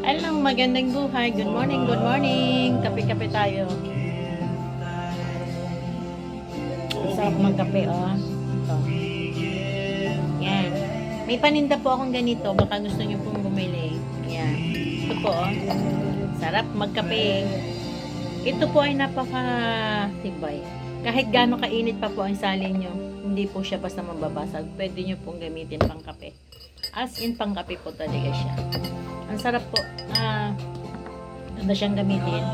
Alang magandang buhay. Good morning, good morning. Kape-kape tayo. Sarap magkape, oh. Ito. Yan. May paninda po akong ganito. Baka gusto niyo pong bumili. Yan. Ito po, oh. Sarap magkape. Ito po ay napaka-tibay. Kahit gaano kainit pa po ang salin nyo, hindi po siya basta mababasag. Pwede nyo pong gamitin pang kape. As in, pang kape po talaga siya. Ang sarap po. Ganda siyang gamitin.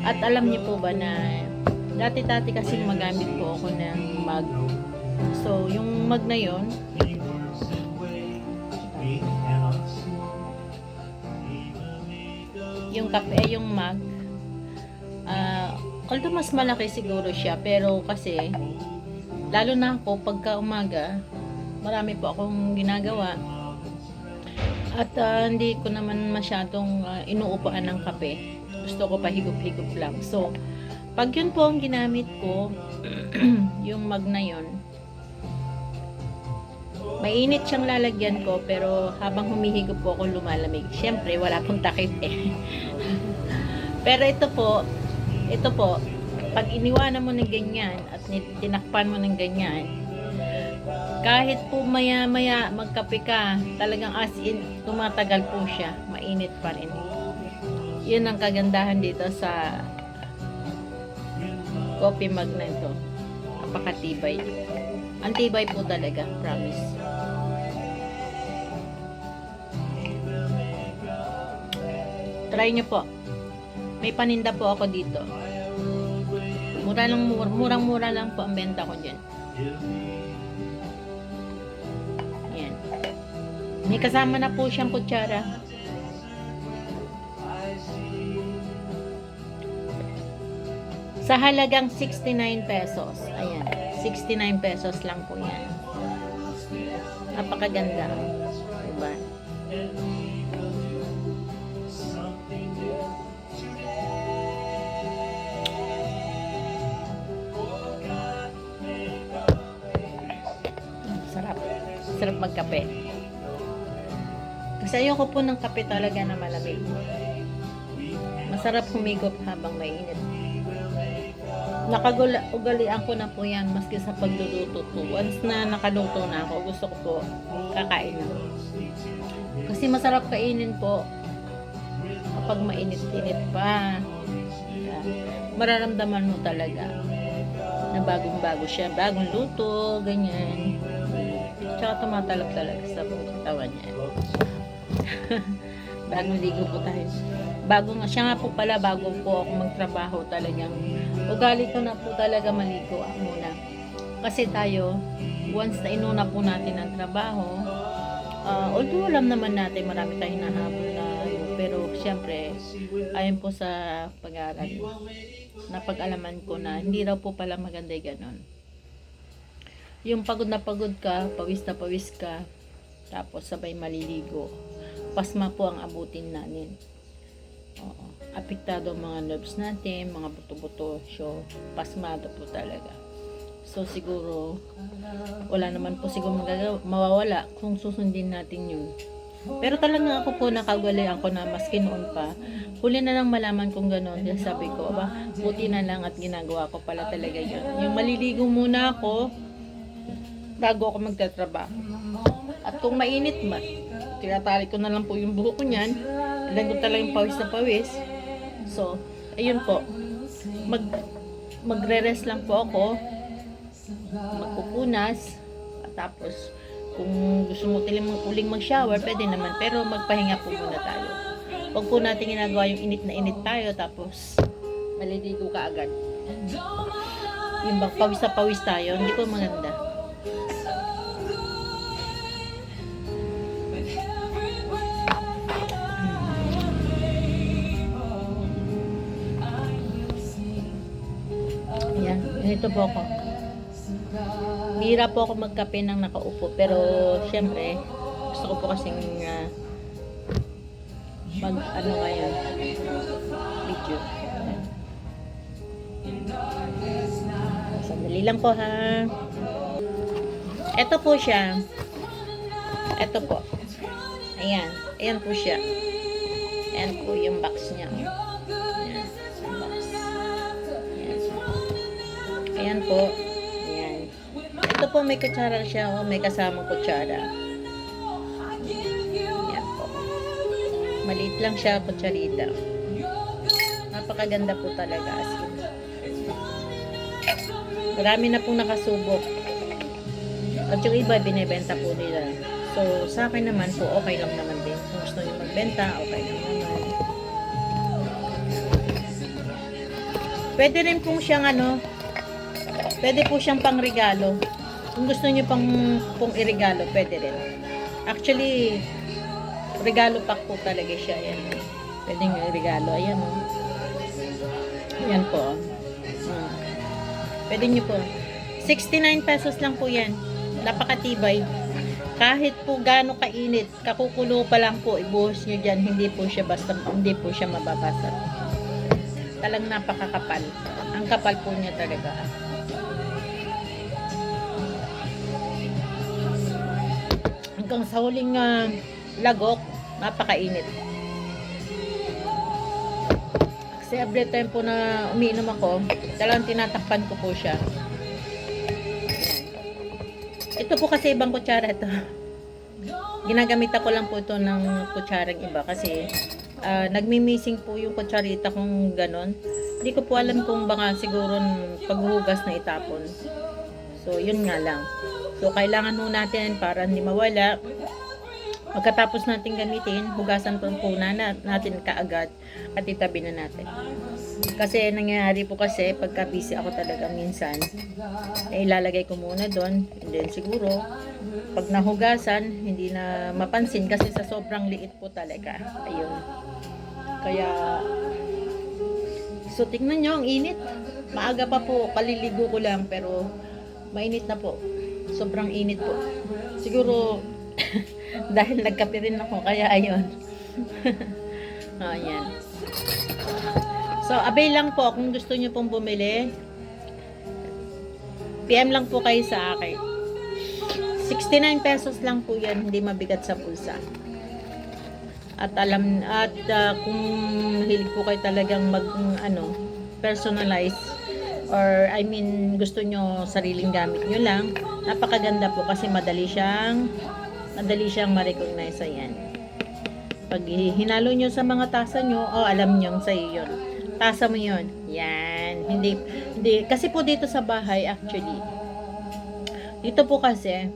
At alam niyo po ba na dati-dati kasi magamit po ako ng mug. So, yung mug na yon, yung kape, yung mug, although mas malaki siguro siya, pero kasi lalo na ako pagka umaga, marami po akong ginagawa. At hindi ko naman masyadong inuupuan ng kape. Gusto ko pa higop-higop lang. So, pag yun po ang ginamit ko, yung mug na yun, mainit siyang lalagyan ko, pero habang humihigop po ako lumalamig. Siyempre, wala pong takip eh. Pero ito po, pag iniwanan mo ng ganyan at tinakpan mo ng ganyan, kahit po maya-maya magkape ka, talagang as in, tumatagal po siya, mainit pa rin. Yun ang kagandahan dito sa coffee mug na ito. Napakatibay. Ang tibay po talaga, promise. Try nyo po. May paninda po ako dito. Murang-mura lang po ang benta ko dyan. Yan. May kasama na po siyang kutsara. Sa halagang 69 pesos. Ayan. 69 pesos lang po yan. Napakaganda. Diba? Sarap magkape. Kasi ayoko po ng kape talaga na malamig. Masarap humigop habang mainit. Ugalian ko na po yan maski sa pagluluto po. Once na nakaluto na ako, gusto ko po kakain na. Kasi masarap kainin po kapag mainit-init pa. Mararamdaman mo talaga na bagong-bago siya. Bagong luto, ganyan. Tsaka tumatalab talaga sa katawan niya. Bagong ligo po tayo. Siya nga po pala, bago po ako magtrabaho talagang ugali ko na po talaga maligo muna. Kasi tayo, once na inuna po natin ang trabaho, although alam naman natin marami tayong nahabol na pero siyempre, ayon po sa pag-aaral, napag-alaman ko na hindi raw po pala maganda ganon. Yung pagod na pagod ka, pawis na pawis ka, tapos sabay maliligo, pasma po ang abutin natin. Oo. Apektado ang mga nerves natin, mga buto-buto, so pasmado po talaga. So siguro, wala naman po siguro mawawala kung susundin natin yun. Pero talaga ako po nakagalian ko na maski noon pa, huli na lang malaman kong gano'n. Kaya sabi ko, buti na lang at ginagawa ko pala talaga yun. Yung maliligo muna ako, bago ako magtatrabaho. At kung mainit man, tinatali ko na lang po yung buhok ko niyan. Ilan ko talaga yung pawis na pawis. So, ayun po. Magre-rest lang po ako. Magpupunas. At tapos, kung gusto mo uling mag-shower, pwede naman. Pero magpahinga po muna tayo. Huwag po natin ginagawa yung init na init tayo. Tapos, maliligo ka agad. Yung bang pawis na pawis tayo, hindi po maganda. Ayan, ganito po ako. Bihira po ako magkape ng nakaupo. Pero, syempre, gusto ko po kasing ngayon, video. Sandali lang po ha. Ito po siya. Ito po. Ayan. Ayan po siya. Ayan po yung box niya. Ayan, yung box. Ayan. Ayan po. Ayan. Ito po may kutsara siya. May kasamang kutsara. Ayan po. Maliit lang siya, kutsarita. Napakaganda po talaga. As in. Marami na pong nakasubok. At yung iba, binibenta po nila. So, sa akin naman po, okay lang naman din. Kung gusto nyo magbenta, okay lang naman. Pwede rin pong siyang pwede po siyang pangregalo. Kung gusto nyo pong irregalo, pwede rin. Actually, regalo pack po talaga siya. Ayan. Pwede nyo irregalo. Ayan o. Ayan po. Pwede nyo po. 69 pesos lang po yan. Napakatibay. Kahit po gaano kainit, kakukulo pa lang po, ibuhos nyo dyan, hindi po siya mababasa. Talang napakakapal. Ang kapal po niya talaga. Hanggang sa huling lagok, napakainit. Kasi every time po na umiinom ako, talagang tinatakpan ko po siya. Ito po kasi ibang kutsara ito. Ginagamitan ko lang po ito ng kutsarang iba kasi nagmi-missing po yung kutsarita kung ganon. Hindi ko po alam kung baka siguro paghuhugas na itapon. So, yun nga lang. So, kailangan po natin para hindi mawala. Pagkatapos natin gamitin, hugasan po natin kaagad at itabi na natin. Kasi nangyayari po kasi pagka busy ako talaga minsan, ilalagay ko muna doon. And then siguro, pag nahugasan, hindi na mapansin kasi sa sobrang liit po talaga. Ayun. Kaya, so tingnan nyo, ang init. Maaga pa po, kaliligo ko lang pero mainit na po. Sobrang init po. Siguro, dahil nagkape rin ako, kaya ayun. Ayan. So, abay lang po kung gusto nyo pong bumili. PM lang po kayo sa akin. 69 pesos lang po yan, hindi mabigat sa pulsa. At kung hilig po kayo talagang personalize or gusto nyo sariling gamit nyo lang, napakaganda po kasi madali siyang ma-recognize. Ayan. Pag hinalo nyo sa mga tasa nyo, alam nyo sa iyo yun. Tasa mo yun. Yan. Hindi, kasi po dito sa bahay, actually, dito po kasi,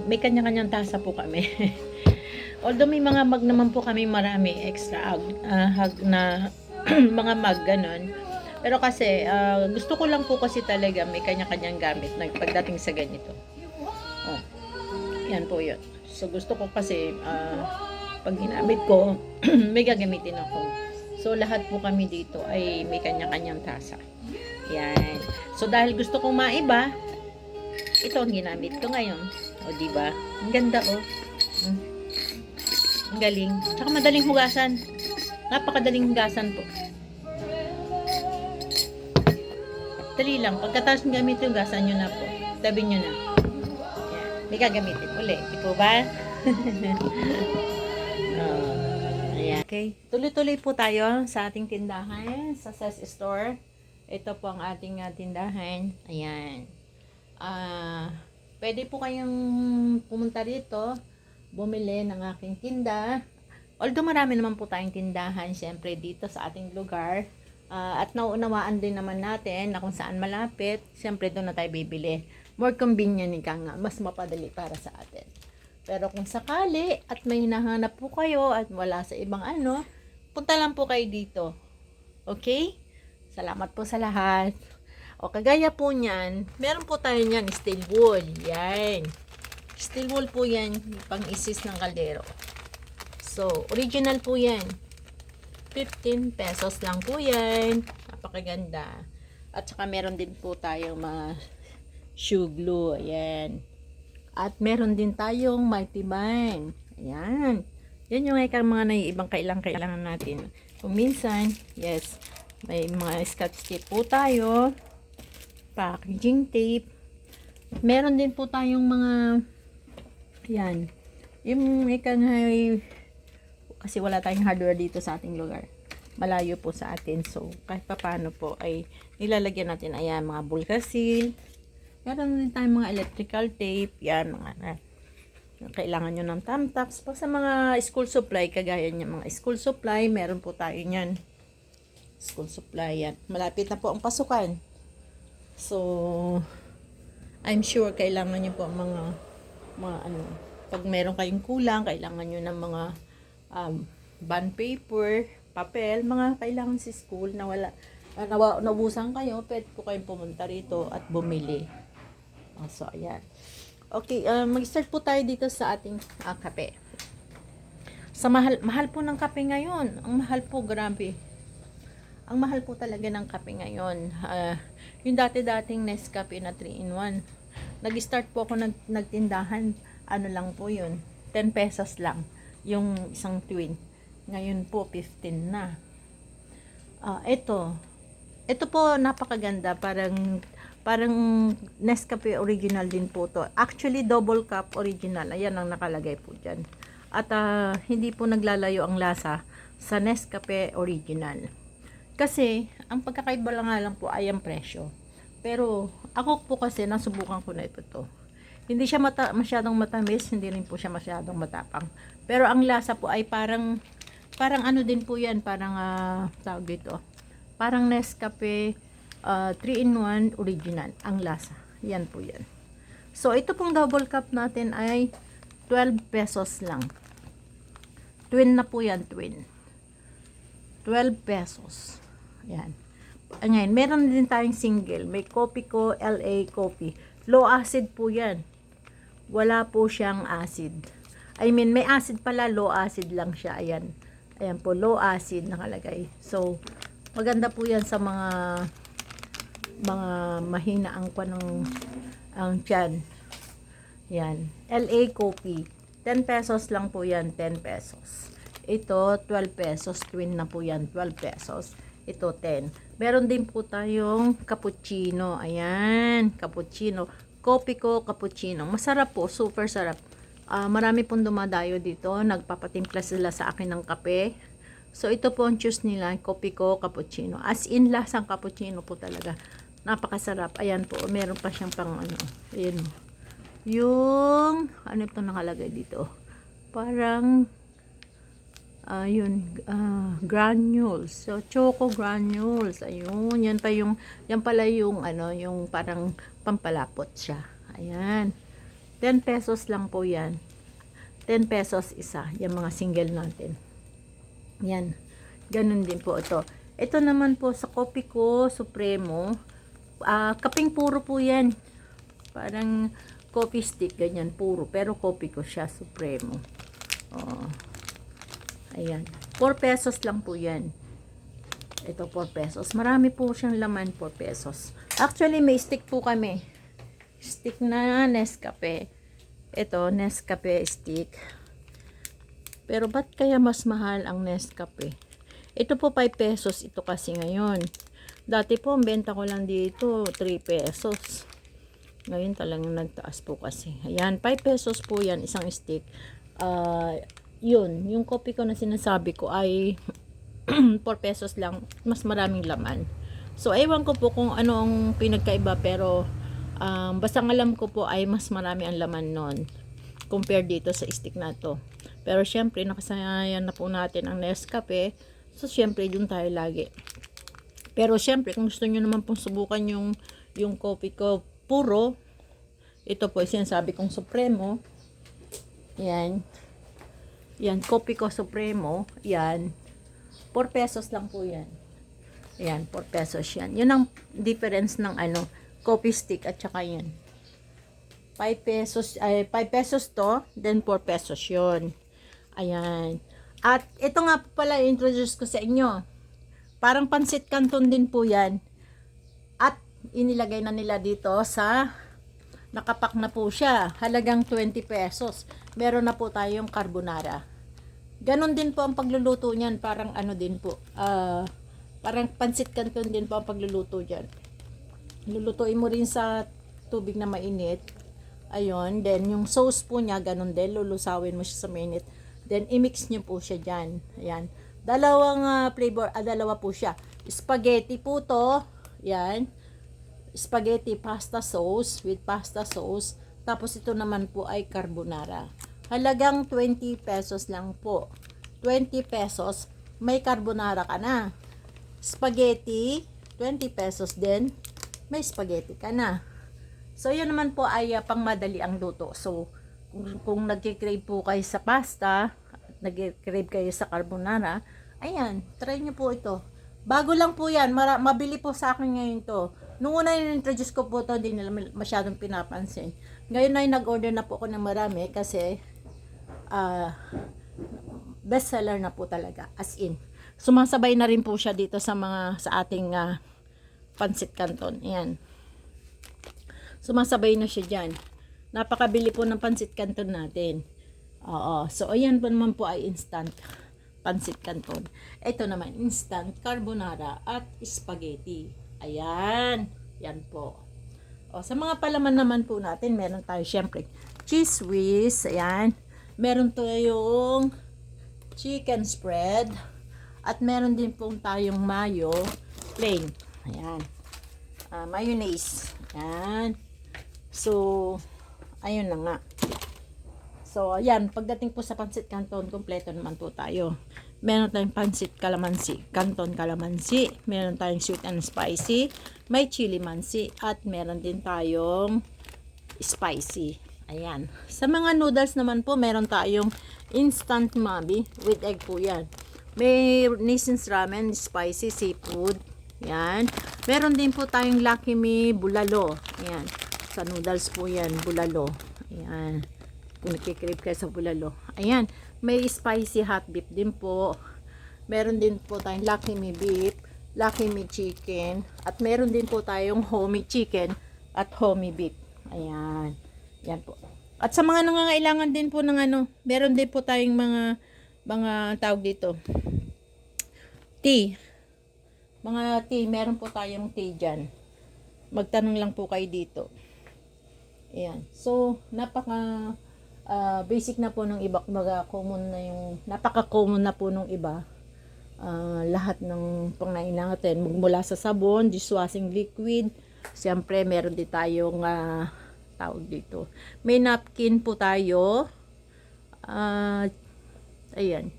may kanya-kanyang tasa po kami. Although may mga mug naman po kami marami, extra na mga mug, ganon. Pero kasi, gusto ko lang po kasi talaga may kanya-kanyang gamit pagdating sa ganito. Yan po yun. So, gusto ko kasi, pag ginamit ko, may gagamitin ako. So, lahat po kami dito ay may kanya-kanyang tasa. Yan. So, dahil gusto kong maiba, ito ang ginamit ko ngayon. O, diba? Ang ganda, Ang galing. Tsaka madaling hugasan. Napakadaling hugasan po. Dali lang. Pagkatapos ng gamit yung hugasan nyo na po. Tabi nyo na. Yan. May gagamitin uli. Di po ba? Ayan. Okay. Tuloy-tuloy po tayo sa ating tindahan. Sa Ses Store. Ito po ang ating tindahan. Ayan. Pwede po kayong pumunta dito, bumili ng aking tinda. Although marami naman po tayong tindahan, syempre dito sa ating lugar. At nauunawaan din naman natin na kung saan malapit, syempre doon na tayo bibili. More convenient nga, mas mapadali para sa atin. Pero kung sakali at may hinahanap po kayo at wala sa ibang punta lang po kayo dito. Okay? Salamat po sa lahat. O kagaya po niyan, meron po tayo niyan, steel wool. Yan. Steel wool po yan, pang-isis ng kaldero. So, original po yan. 15 pesos lang po yan. Napakaganda. At saka meron din po tayong mga shoe glue. Ayan. At meron din tayong multi-bind. Ayan. Yan yung mga ibang kailangan natin. Kung minsan, yes, may mga scotch tape po tayo. Packaging tape. Meron din po tayong mga yan. Yung Kasi wala tayong hardware dito sa ating lugar. Malayo po sa atin. So, kahit paano po ay nilalagyan natin, ayan, mga bulkasil. Meron din tayong mga electrical tape. Yan, mga kailangan nyo ng tamtaps. Pag sa mga school supply, kagaya niya mga school supply, meron po tayo niyan. School supply, yan. Malapit na po ang pasukan. So, I'm sure kailangan nyo po mga ano, pag meron kayong kulang, kailangan nyo ng mga bond paper, papel, mga kailangan sa school na wala, naubusan kayo, pwede po kayong pumunta rito at bumili. So, ayan. Okay, mag-start po tayo dito sa ating kape. Sa mahal po ng kape ngayon. Ang mahal po, grabe. Ang mahal po talaga ng kape ngayon. Yung dati-dating Nescafe na 3-in-1. Nag-start po ako nagtindahan. Ano lang po yun? 10 pesos lang. Yung isang twin. Ngayon po, 15 na. Ito po, napakaganda. Parang Nescafe original din po to. Actually, double cup original. Ayan ang nakalagay po dyan. At hindi po naglalayo ang lasa sa Nescafe original. Kasi, ang pagkakaiba lang po ay ang presyo. Pero, ako po kasi, nasubukan ko na ito to. Hindi siya masyadong matamis, hindi rin po siya masyadong matapang. Pero, ang lasa po ay parang ano din po yan, parang, tawag dito, parang Nescafe 3-in-1 original, ang lasa. Yan po yan. So, ito pong double cup natin ay 12 pesos lang. Twin na po yan, twin. 12 pesos. Yan. Ngayon, meron din tayong single. May Copico LA Coffee. Low acid po yan. Wala po siyang acid. I mean, may acid pala, low acid lang siya. Ayan. Ayan po, low acid nakalagay. So, maganda po yan sa mga mahina ang tiyan. Yan. LA Coffee. 10 pesos lang po yan. 10 pesos. Ito, 12 pesos. Twin na po yan. 12 pesos. Ito, 10. Meron din po tayong cappuccino. Ayan. Cappuccino. Copico cappuccino. Masarap po. Super sarap. Marami pong dumadayo dito. Nagpapatimpla sila sa akin ng kape. So, ito po ang choose nila. Copico cappuccino. As in, lasang cappuccino po talaga. Napakasarap. Ayan po. Meron pa siyang pang ano. Ayan. Yung, ano ito nakalagay dito? Parang, granules. So, choco granules. Ayun. Yan pala yung, ano, yung parang pampalapot siya. Ayan. 10 pesos lang po yan. 10 pesos isa. Yung mga single natin. Yan. Ganun din po ito. Ito naman po sa Copico Supremo. Kaping puro po yan. Parang coffee stick, ganyan, puro. Pero Copico siya, Supremo. Ayan. 4 pesos lang po yan. Ito, 4 pesos. Marami po siyang laman, 4 pesos. Actually, may stick po kami. Stick na Nescafe. Ito, Nescafe stick. Pero ba't kaya mas mahal ang Nescafe? Ito po 5 pesos. Ito kasi ngayon. Dati po, ang benta ko lang dito, 3 pesos. Ngayon talagang nagtaas po kasi. Ayan, 5 pesos po yan, isang stick. Yun, yung kopi ko na sinasabi ko ay 4 pesos lang, mas maraming laman. So, ewan ko po kung ano ang pinagkaiba, pero basta ang alam ko po ay mas marami ang laman nun compare dito sa stick na to. Pero syempre, nakasayan na po natin ang Nescafe. So, syempre, dun tayo lagi. Pero syempre, kung gusto nyo naman pong subukan yung coffee ko puro, ito po yung sinasabi kong Supremo. Yan. Yan, Copico Supremo. Yan. 4 pesos lang po yan. Yan, 4 pesos yan. Yun ang difference ng ano, coffee stick at saka yan. 5 pesos to, then 4 pesos yun. Ayan. At ito nga pala, introduce ko sa inyo. Parang pansit canton din po yan. At inilagay na nila dito sa nakapak na po siya. Halagang 20 pesos. Meron na po tayong carbonara. Ganon din po ang pagluluto niyan. Parang ano din po. Parang pansit canton din po ang pagluluto diyan. Lulutuin mo rin sa tubig na mainit. Ayun. Then yung sauce po niya ganon din. Lulusawin mo siya sa mainit. Then, i-mix nyo po siya dyan. Ayan. Dalawang flavor, dalawa po siya. Spaghetti po to. Ayan. Spaghetti pasta sauce with pasta sauce. Tapos, ito naman po ay carbonara. Halagang 20 pesos lang po. 20 pesos, may carbonara ka na. Spaghetti, 20 pesos din, may spaghetti ka na. So, yun naman po ay pang madali ang luto. So, kung nagkikrave po kayo sa pasta, nagkikrave kayo sa carbonara, ayan, try nyo po ito. Bago lang po yan, mabili po sa akin ngayon to. Nung una in-introduce ko po to, hindi nila masyadong pinapansin. Ngayon ay nag-order na po ako ng marami kasi bestseller na po talaga, as in. Sumasabay na rin po siya dito sa ating pancit canton. Ayan. Sumasabay na siya dyan. Napakabili po ng pancit canton natin. Oo. So, ayan po naman po ay instant pancit canton. Ito naman, instant carbonara at spaghetti. Ayan. Yan po. O, sa mga palaman naman po natin, meron tayo syempre cheese whiz. Ayan. Meron tayong chicken spread. At meron din po tayong mayo plain. Ayan. Mayonnaise. Ayan. So, ayun na nga. So, ayan. Pagdating po sa pancit canton, kompleto naman po tayo. Meron tayong pancit calamansi, canton calamansi. Meron tayong sweet and spicy. May chili mansi. At meron din tayong spicy. Ayan. Sa mga noodles naman po, meron tayong instant mami with egg po yan. May Nissin's ramen, spicy seafood. Ayan. Meron din po tayong Lucky Me bulalo. Ayan. Sa noodles po yan, bulalo. Ayan. Kung nakikrave kayo sa bulalo. Ayan. May spicy hot beef din po. Meron din po tayong Lucky Me beef, Lucky Me chicken. At meron din po tayong homey chicken at homey beef. Ayan. Yan po. At sa mga nangangailangan din po ng meron din po tayong mga tawag dito. Tea. Mga tea. Meron po tayong tea dyan. Magtanong lang po kayo dito. Ayan. So, napaka basic na po ng iba. Napaka-common na po ng iba. Lahat ng pangailangan natin. Mula sa sabon, dishwashing liquid. Siyempre, meron din tayong tawag dito. May napkin po tayo. Ayan.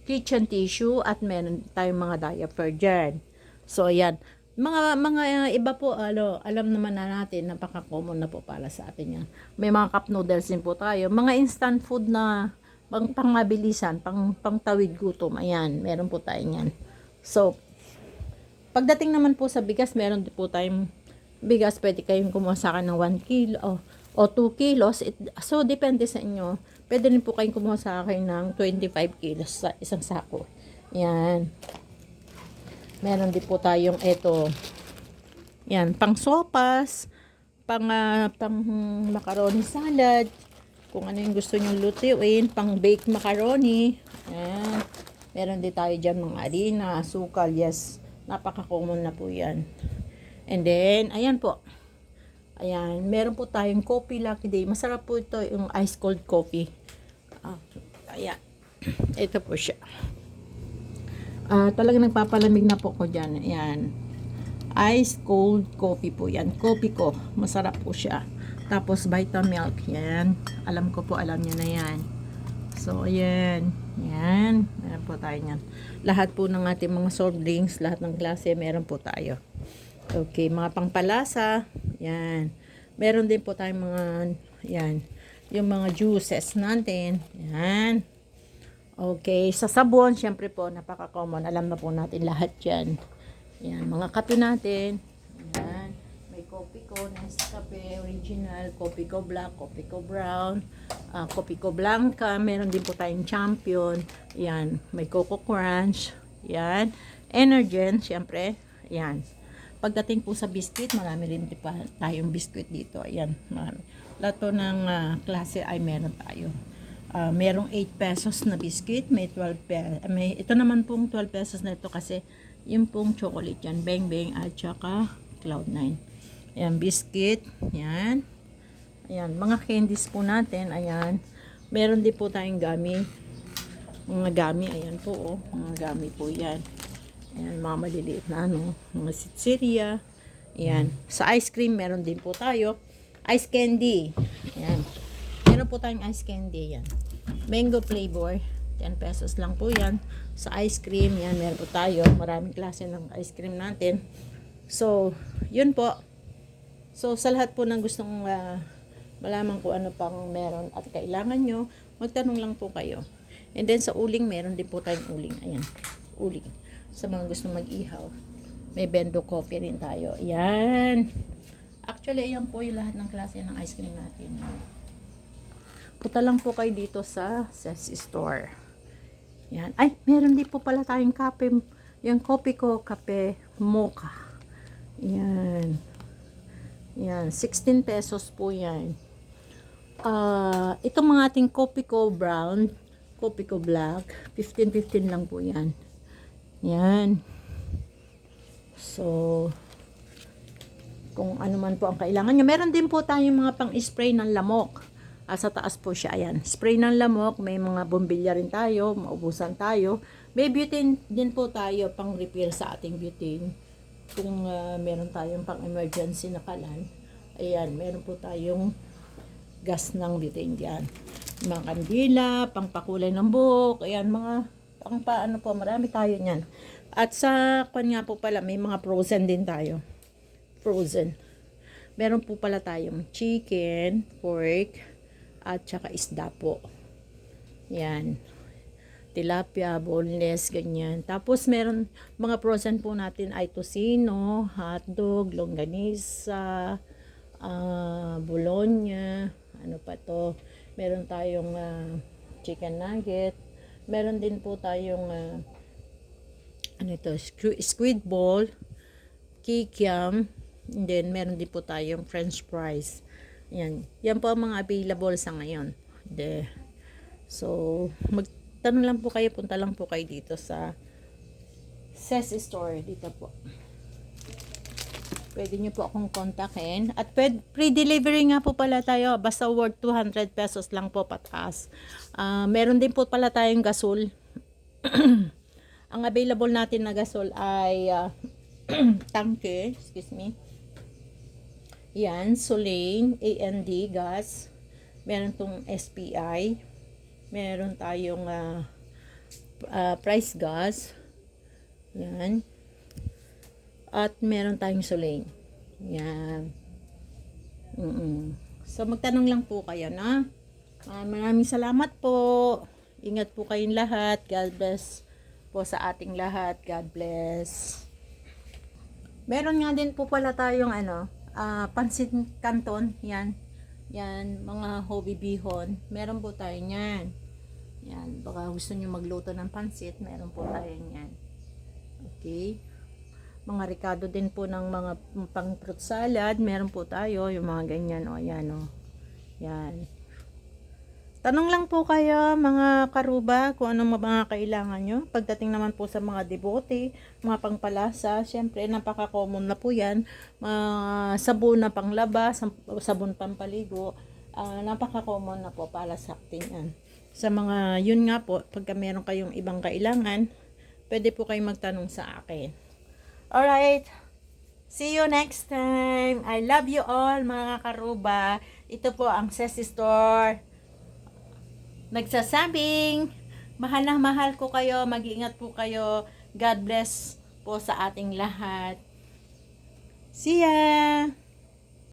Kitchen tissue at meron tayong mga diaper dyan. So, ayan. Mga iba po, alam naman na natin, napaka-common na po para sa atin yan. May mga cup noodles din po tayo. Mga instant food na pangmabilisan, pangtawid gutom. Ayan, meron po tayo yan. So, pagdating naman po sa bigas, meron din po tayong bigas. Pwede kayong kumuha sa akin ng 1 kilo o 2 kilos. So, depende sa inyo. Pwede rin po kayong kumuha sa akin ng 25 kilos sa isang sako. Ayan. Meron din po tayong ito. Yan, pang sopas, pang macaroni salad, kung ano yung gusto nyong lutuin, pang baked macaroni. Yan. Meron din tayo dyan mga harina, asukal, yes. Napaka-common na po yan. And then, ayan po. Ayan, meron po tayong coffee lucky day. Masarap po ito, yung ice cold coffee. Ayan. Ito po siya. Talagang nagpapalamig na po ko dyan. Ayan. Ice cold coffee po yan. Coffee ko. Masarap po siya. Tapos Vitamilk. Yan. Alam ko po, alam niyo na yan. So, ayan. Yan. Meron po tayo yan. Lahat po ng ating mga soft drinks, lahat ng klase, meron po tayo. Okay. Mga pangpalasa. Yan. Meron din po tayong mga, yan. Yung mga juices natin. Yan. Okay, sa sabon, syempre po, napaka-common. Alam na po natin lahat yan. Yan, mga kape natin. Yan, may Coffee Co, Nescafe Original, Coffee Co Black, Coffee Co Brown, Coffee Co Blanca. Meron din po tayong Champion. Yan, may Coco Crunch. Yan, Energen, syempre. Yan. Pagdating po sa biscuit, marami rin pa tayong biscuit dito. Ayan, marami. Lato ng klase ay meron tayo. Merong 8 pesos na biscuit, may 12 pesos. Ito naman pong 12 pesos na ito kasi yung pong chocolate yan, Bang Bang at saka Cloud9. Ayan, biscuit. Ayan. Ayan, mga candies po natin. Ayan. Meron din po tayong gummy. Mga gami, ayan po, oh. Mga gami po yan. Ayan, mga maliliit na ano, mga sitsirya. Ayan. Sa ice cream, meron din po tayo. Ice candy. Ayan. Meron po tayong ice candy, yan. Mango flavor. 10 pesos lang po yan. Sa ice cream, yan, meron po tayo. Maraming klase ng ice cream natin. So, yun po. So, sa lahat po ng gustong malaman kung ano pang meron at kailangan nyo, magtanong lang po kayo. And then, sa uling, meron din po tayong uling. Ayan, uling. Sa mga gustong mag-ihaw. May bendo coffee rin tayo. Ayan. Actually, ayan po yung lahat ng klase ng ice cream natin. Punta lang po kayo dito sa Ses Store. Yan. Ay, meron din po pala tayong kape. Yung kopi ko, kape mocha. Yan. Yan. 16 pesos po yan. Itong mga ating kopi ko brown, kopi ko black, 15 lang po yan. Yan. So, kung ano man po ang kailangan nyo. Meron din po tayong mga pang-spray ng lamok. Sa taas po siya, ayan. Spray ng lamok, may mga bombilya rin tayo, maubusan tayo. May butane din po tayo pang repair sa ating butane. Kung meron tayong pang emergency na kalan, ayan, meron po tayong gas ng butane diyan. Mga kandila, pang pakulay ng buhok, ayan, mga pang paano po, marami tayo niyan. At sa kanya po pala, may mga frozen din tayo. Frozen. Meron po pala tayong chicken, pork, at saka isda po. Yan. Tilapia, boneless, ganyan. Tapos meron, mga frozen po natin ay tocino, hotdog, longganisa, bologna, ano pa to. Meron tayong chicken nugget. Meron din po tayong ano ito, squid ball, kikiam, and then meron din po tayong french fries. Yan. Yan po ang mga available sa ngayon. So, magtanong lang po kayo, punta lang po kayo dito sa Ses Store. Dito po. Pwede nyo po akong kontakin. At free delivery nga po pala tayo. Basta worth 200 pesos lang po pataas. Meron din po pala tayong gasol. Ang available natin na gasol ay tangke, excuse me. Yan, Solane, AND gas. Meron tong SPI. Meron tayong price gas. Yan. At meron tayong Solane. Yan. So, magtanong lang po kayo, na. Maraming salamat po. Ingat po kayong lahat. God bless po sa ating lahat. God bless. Meron nga din po pala tayong pansit canton. Yan. Yan, mga hobby bihon. Meron po tayo niyan. Yan, baka gusto nyo magluto ng pansit, meron po tayo niyan. Okay. Mga ricado din po ng mga pang fruit salad, meron po tayo, yung mga ganyan, o yan, o. Yan. Tanong lang po kayo, mga karuba, kung anong mga kailangan nyo. Pagdating naman po sa mga debote, mga pangpalasa, syempre, napaka-common na po yan. Mga sabon na panglaba, sabon pampaligo, napaka-common na po para sa atin yan. Sa mga, yun nga po, pagka meron kayong ibang kailangan, pwede po kayong magtanong sa akin. Alright, see you next time. I love you all, mga karuba. Ito po ang Ses Store. Nagsasabing, mahal na mahal ko kayo, mag-iingat po kayo. God bless po sa ating lahat. See ya!